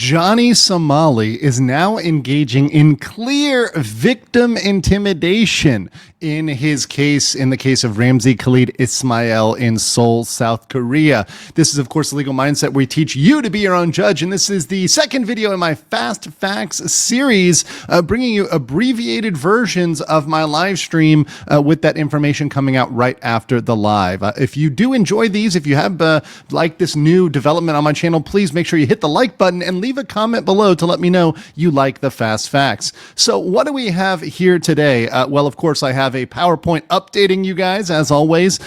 Johnny Somali is now engaging in clear victim intimidation in his case, in the case of Ramzi Khalid Ismail in Seoul, South Korea. This is, of course, the Legal Mindset, where we teach you to be your own judge. And this is the second video in my Fast Facts series, bringing you abbreviated versions of my live stream with that information coming out right after the live. If you do enjoy these, if you have liked this new development on my channel, please make sure you hit the like button and leave a comment below to let me know you like the Fast Facts. So what do we have here today? Well, of course, I have a PowerPoint updating you guys, as always.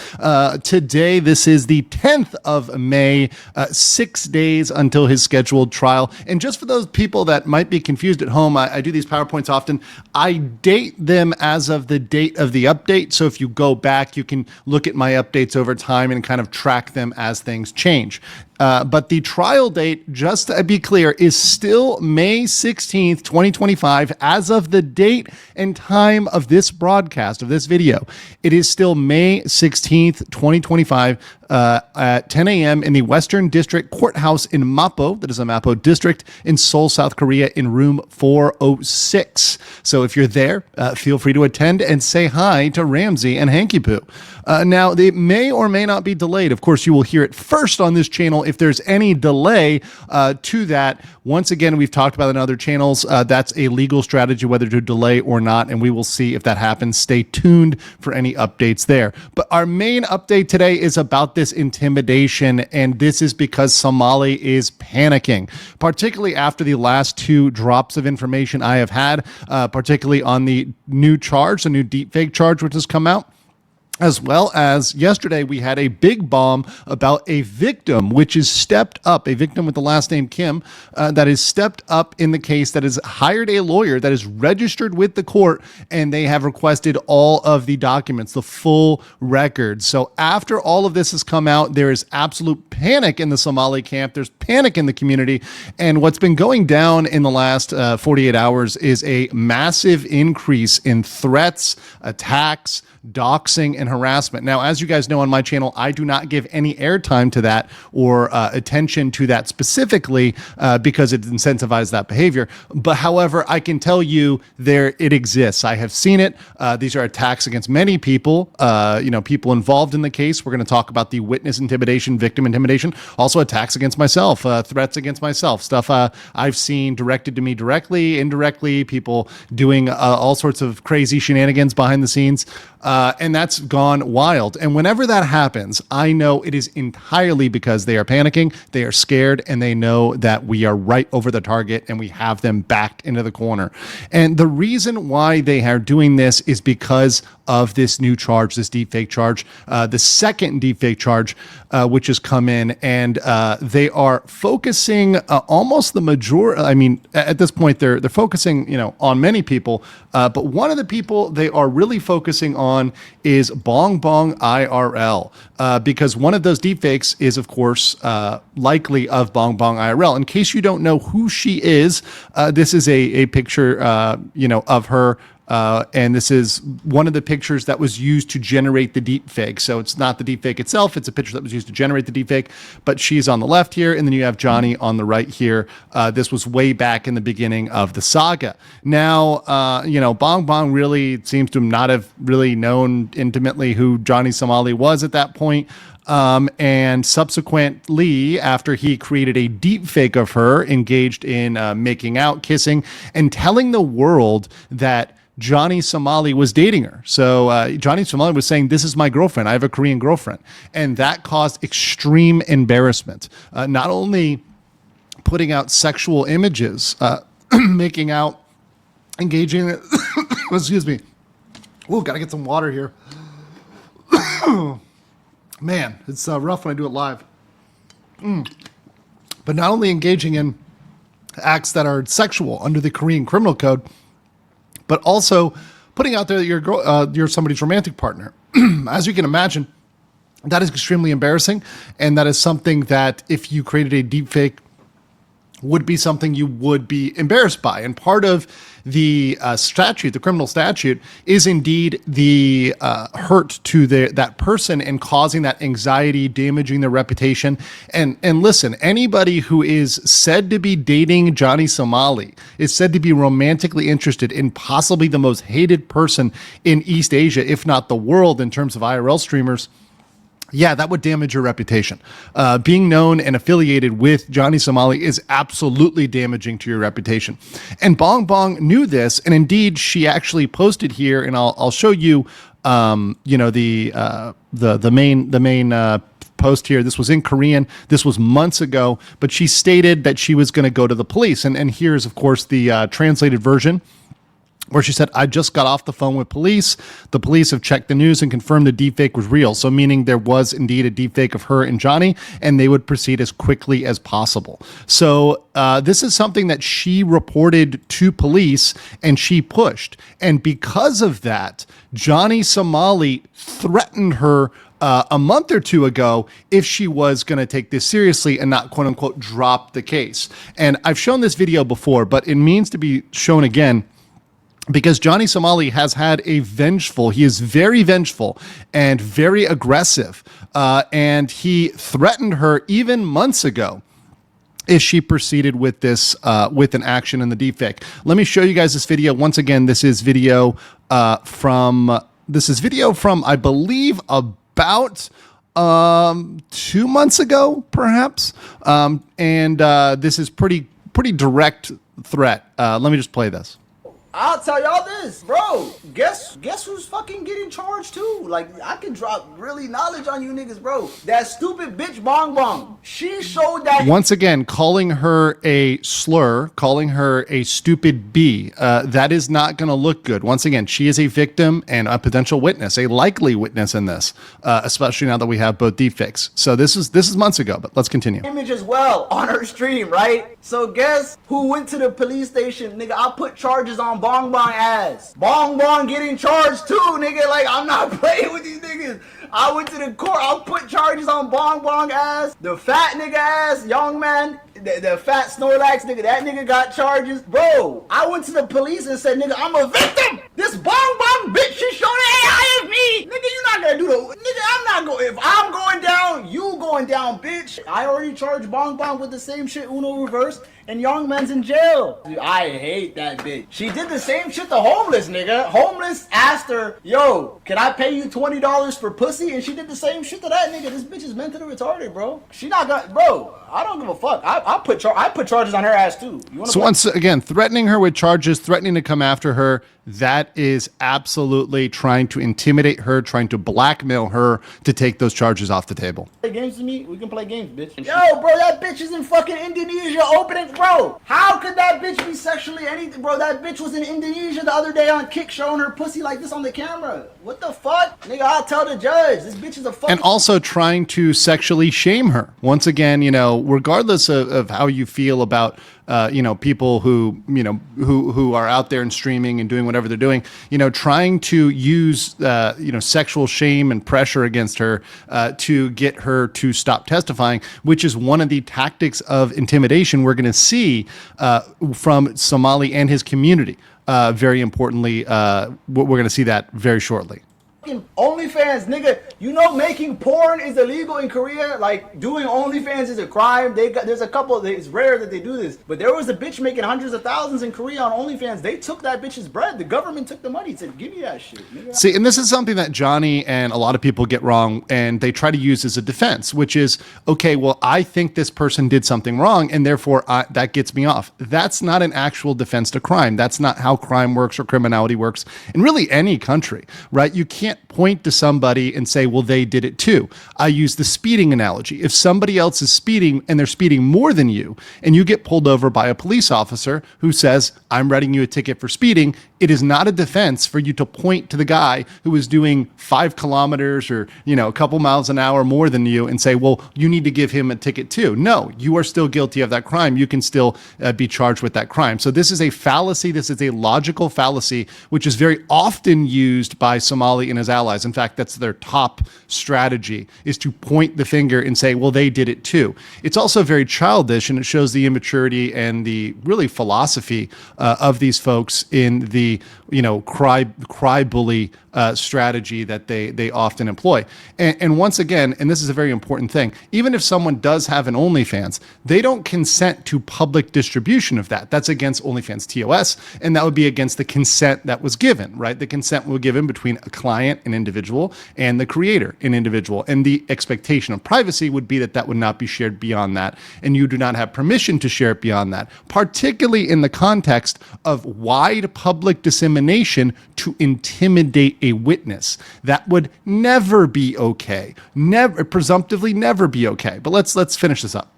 Today, this is the 10th of May, 6 days until his scheduled trial. And just for those people that might be confused at home, I do these PowerPoints often. I date them as of the date of the update. So if you go back, you can look at my updates over time and kind of track them as things change. But the trial date, just to be clear, is still May 16th, 2025, as of the date and time of this broadcast, of this video. It is still May 16th, 2025, at 10 a.m. in the Western District Courthouse in Mapo, that is a Mapo district, in Seoul, South Korea, in room 406. So if you're there, feel free to attend and say hi to Ramzi and Hanky Poo. Now, they may or may not be delayed. Of course, you will hear it first on this channel. If there's any delay to that, once again, we've talked about in other channels, that's a legal strategy, whether to delay or not, and we will see if that happens. Stay tuned for any updates there. But our main update today is about this intimidation, and this is because Somali is panicking, particularly after the last two drops of information I have had, particularly on the new charge, the new deepfake charge, which has come out. As well as yesterday, we had a big bomb about a victim, which is stepped up, a victim with the last name Kim, that is stepped up in the case, that has hired a lawyer, that is registered with the court, and they have requested all of the documents, the full record. So after all of this has come out, there is absolute panic in the Somali camp. There's panic in the community. And what's been going down in the last 48 hours is a massive increase in threats, attacks, doxing, and harassment. Now, as you guys know on my channel, I do not give any airtime to that or attention to that specifically because it incentivizes that behavior. But however, I can tell you it exists. I have seen it. These are attacks against many people, people involved in the case. We're going to talk about the witness intimidation, victim intimidation, also attacks against myself, threats against myself, stuff I've seen directed to me directly, indirectly, people doing all sorts of crazy shenanigans behind the scenes. And that's gone wild. And whenever that happens, I know it is entirely because they are panicking, they are scared, and they know that we are right over the target and we have them backed into the corner. And the reason why they are doing this is because of this new charge, this deepfake charge, the second deepfake charge, which has come in, and they are focusing almost the majority. I mean, at this point, they're focusing, on many people, but one of the people they are really focusing on is Bong Bong IRL, because one of those deepfakes is, of course, likely of Bong Bong IRL. In case you don't know who she is, this is a picture, of her. And this is one of the pictures that was used to generate the deepfake. So it's not the deepfake itself. It's a picture that was used to generate the deepfake, but she's on the left here. And then you have Johnny on the right here. This was way back in the beginning of the saga. Now, Bong Bong really seems to not have really known intimately who Johnny Somali was at that point. And subsequently, after he created a deep fake of her, engaged in making out, kissing, and telling the world that Johnny Somali was dating her. So Johnny Somali was saying, "This is my girlfriend. I have a Korean girlfriend." And that caused extreme embarrassment. Not only putting out sexual images, making out, engaging in, excuse me. Oh, gotta get some water here. Man, it's rough when I do it live. But not only engaging in acts that are sexual under the Korean criminal code, but also putting out there that you're somebody's romantic partner. As you can imagine, that is extremely embarrassing, and that is something that if you created a deepfake would be something you would be embarrassed by. And part of the statute, the criminal statute, is indeed the hurt to that person and causing that anxiety, damaging their reputation. And listen, anybody who is said to be dating Johnny Somali is said to be romantically interested in possibly the most hated person in East Asia, if not the world, in terms of IRL streamers. Yeah, that would damage your reputation. Being known and affiliated with Johnny Somali is absolutely damaging to your reputation. And Bong Bong knew this, and indeed, she actually posted here, and I'll show you, the main post here. This was in Korean. This was months ago, but she stated that she was going to go to the police. And here's, of course, the translated version, where she said, I just got off the phone with police. The police have checked the news and confirmed the deepfake was real. So meaning there was indeed a deepfake of her and Johnny, and they would proceed as quickly as possible. So this is something that she reported to police and she pushed. And because of that, Johnny Somali threatened her a month or two ago if she was going to take this seriously and not, quote unquote, drop the case. And I've shown this video before, but it means to be shown again, because Johnny Somali has had he is very vengeful and very aggressive. And he threatened her even months ago if she proceeded with this, with an action in the deepfake. Let me show you guys this video. Once again, this is video from, I believe, about 2 months ago, perhaps. And this is pretty direct threat. Let me just play this. I'll tell y'all this, bro. Guess who's fucking getting charged too? Like, I can drop really knowledge on you niggas, bro. That stupid bitch Bong Bong. She showed that. Once again, calling her a slur, calling her a stupid bee. That is not going to look good. Once again, she is a victim and a potential witness, a likely witness in this, especially now that we have both deepfakes. So this is months ago, but let's continue. Image as well on her stream, right? So guess who went to the police station, nigga? I put charges on Bong Bong ass. Bong Bong getting charged too, nigga. Like, I'm not playing with these niggas. I went to the court. I'll put charges on Bong Bong ass. The fat nigga ass, young man. The fat Snorlax nigga, that nigga got charges. Bro, I went to the police and said, nigga, I'm a victim. This Bong Bong bitch, she showed AI of me. Nigga, you're not gonna do the, nigga, I'm not going, if I'm going down, you going down, bitch. I already charged Bong Bong with the same shit, Uno reverse, and Young Man's in jail. Dude, I hate that bitch. She did the same shit to Homeless, nigga. Homeless asked her, yo, can I pay you $20 for pussy? And she did the same shit to that nigga. This bitch is mentally retarded, bro. She not gonna, bro, I don't give a fuck. I put charges on her ass too. So once again, threatening her with charges, threatening to come after her, that is absolutely trying to intimidate her, trying to blackmail her to take those charges off the table. Play games with me? We can play games, bitch. Yo, bro, that bitch is in fucking Indonesia opening, bro. How could that bitch be sexually anything, bro? That bitch was in Indonesia the other day on Kick showing her pussy like this on the camera. What the fuck? Nigga, I'll tell the judge. This bitch is a fucking... And also trying to sexually shame her. Once again, you know, regardless of how you feel about people who, who are out there and streaming and doing whatever they're doing, trying to use, sexual shame and pressure against her to get her to stop testifying, which is one of the tactics of intimidation we're going to see from Somali and his community. Very importantly, we're going to see that very shortly. OnlyFans, nigga, making porn is illegal in Korea. Like, doing OnlyFans is a crime. There's a couple, it's rare that they do this, but there was a bitch making hundreds of thousands in Korea on OnlyFans. They took that bitch's bread. The government took the money, said, give me that shit, nigga. See, and this is something that Johnny and a lot of people get wrong, and they try to use as a defense, which is, okay, well, I think this person did something wrong, and therefore that gets me off. That's not an actual defense to crime. That's not how crime works or criminality works in really any country, right? You can't point to somebody and say, well, they did it too. I use the speeding analogy. If somebody else is speeding and they're speeding more than you, and you get pulled over by a police officer who says, I'm writing you a ticket for speeding, it is not a defense for you to point to the guy who is doing 5 kilometers or, a couple miles an hour more than you and say, well, you need to give him a ticket too. No, you are still guilty of that crime. You can still be charged with that crime. So this is a fallacy. This is a logical fallacy, which is very often used by Somali and and his allies. In fact, that's their top strategy, is to point the finger and say, well, they did it too. It's also very childish, and it shows the immaturity and the really philosophy of these folks in the, cry bully strategy that they often employ. And once again, and this is a very important thing, even if someone does have an OnlyFans, they don't consent to public distribution of that. That's against OnlyFans TOS, and that would be against the consent that was given, right? The consent was given between a client, an individual, and the creator, an individual. And the expectation of privacy would be that that would not be shared beyond that, and you do not have permission to share it beyond that, particularly in the context of wide public dissemination to intimidate a witness. That would never be okay. Never, presumptively never be okay. But let's finish this up.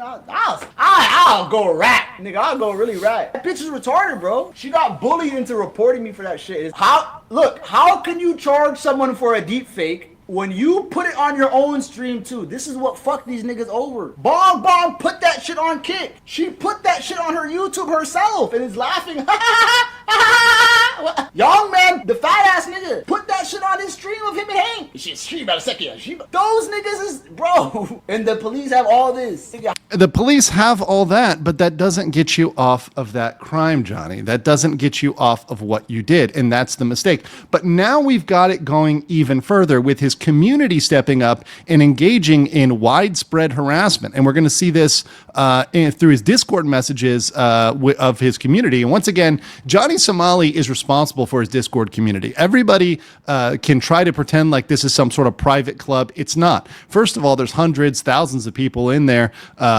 I'll go rat, nigga. I'll go really rat. That bitch is retarded, bro. She got bullied into reporting me for that shit. How can you charge someone for a deep fake when you put it on your own stream too? This is what fucked these niggas over. Bong Bong put that shit on Kick. She put that shit on her YouTube herself and is laughing. Young man, the fat ass nigga, put that shit on his stream of him and Hank. She about a second. Those niggas is, bro. And the police have all this. The police have all that, but that doesn't get you off of that crime, Johnny. That doesn't get you off of what you did, and that's the mistake. But now we've got it going even further with his community stepping up and engaging in widespread harassment. And we're going to see this through his Discord messages of his community. And once again, Johnny Somali is responsible for his Discord community. Everybody can try to pretend like this is some sort of private club. It's not. First of all, there's hundreds, thousands of people in there,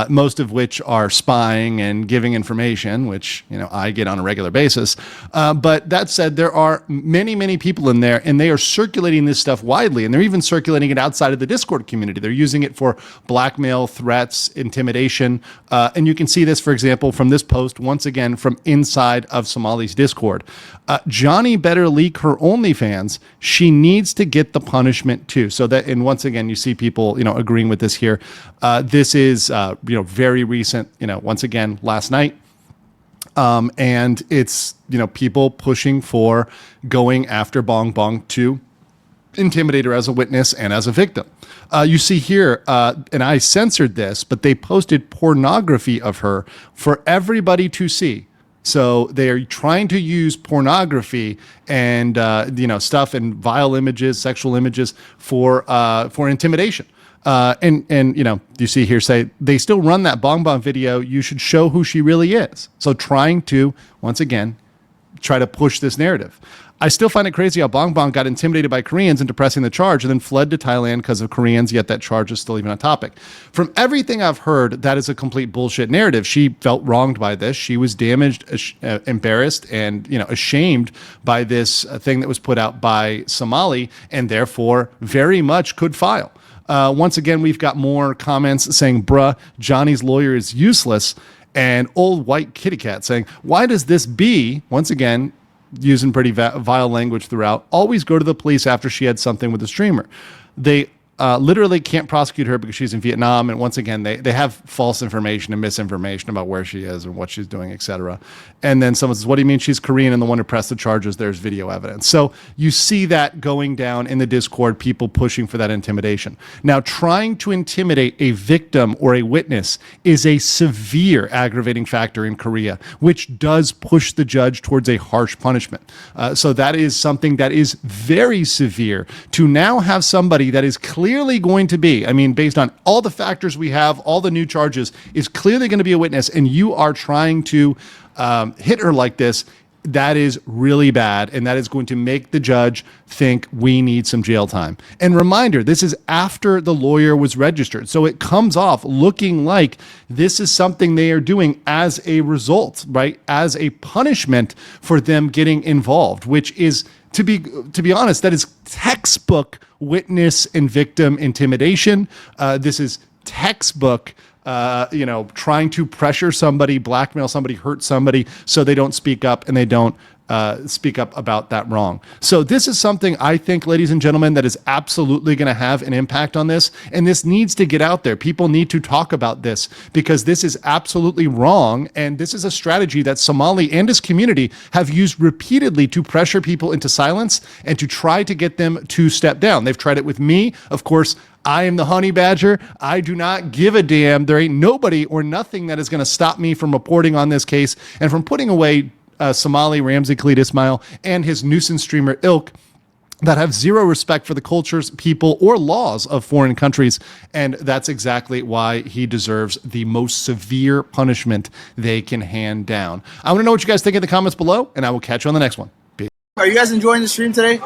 most of which are spying and giving information, which I get on a regular basis. But that said, there are many, many people in there, and they are circulating this stuff widely, and they're even circulating it outside of the Discord community. They're using it for blackmail, threats, intimidation, and you can see this, for example, from this post, once again, from inside of Somali's Discord. Johnny better leak her OnlyFans. She needs to get the punishment too. So that, and once again, you see people, agreeing with this here. This is, very recent, once again, last night. And it's, people pushing for going after Bong Bong to intimidate her as a witness and as a victim. You see here, and I censored this, but they posted pornography of her for everybody to see. So they are trying to use pornography and stuff and vile images, sexual images for intimidation. And you see here, say they still run that Bong Bong video. You should show who she really is. So trying to, once again, try to push this narrative. I still find it crazy how Bong Bong got intimidated by Koreans into pressing the charge and then fled to Thailand because of Koreans, yet that charge is still even a topic. From everything I've heard, that is a complete bullshit narrative. She felt wronged by this. She was damaged, embarrassed, and ashamed by this thing that was put out by Somali, and therefore very much could file. Once again, we've got more comments saying, bruh, Johnny's lawyer is useless. And old white kitty cat saying, why does this be, once again, using pretty vile language throughout, always go to the police after she had something with the streamer? They literally can't prosecute her because she's in Vietnam. And once again, they have false information and misinformation about where she is and what she's doing, etc. And then someone says, what do you mean she's Korean? And the one who pressed the charges, there's video evidence. So you see that going down in the Discord, people pushing for that intimidation. Now, trying to intimidate a victim or a witness is a severe aggravating factor in Korea, which does push the judge towards a harsh punishment. So that is something that is very severe. To now have somebody that is clearly going to be, based on all the factors we have, all the new charges, is clearly going to be a witness, and you are trying to hit her like this, that is really bad, and that is going to make the judge think we need some jail time. And reminder, this is after the lawyer was registered, so it comes off looking like this is something they are doing as a result, right? As a punishment for them getting involved, which is, to be honest, that is textbook witness and victim intimidation. This is textbook trying to pressure somebody, blackmail somebody, hurt somebody so they don't speak up and they don't speak up about that wrong. So this is something I think, ladies and gentlemen, that is absolutely going to have an impact on this. And this needs to get out there. People need to talk about this because this is absolutely wrong. And this is a strategy that Somali and his community have used repeatedly to pressure people into silence and to try to get them to step down. They've tried it with me. Of course, I am the honey badger. I do not give a damn. There ain't nobody or nothing that is going to stop me from reporting on this case and from putting away Somali, Ramzi Khalid Ismail, and his nuisance streamer ilk that have zero respect for the cultures, people, or laws of foreign countries. And that's exactly why he deserves the most severe punishment they can hand down. I want to know what you guys think in the comments below, and I will catch you on the next one. Peace. Are you guys enjoying the stream today?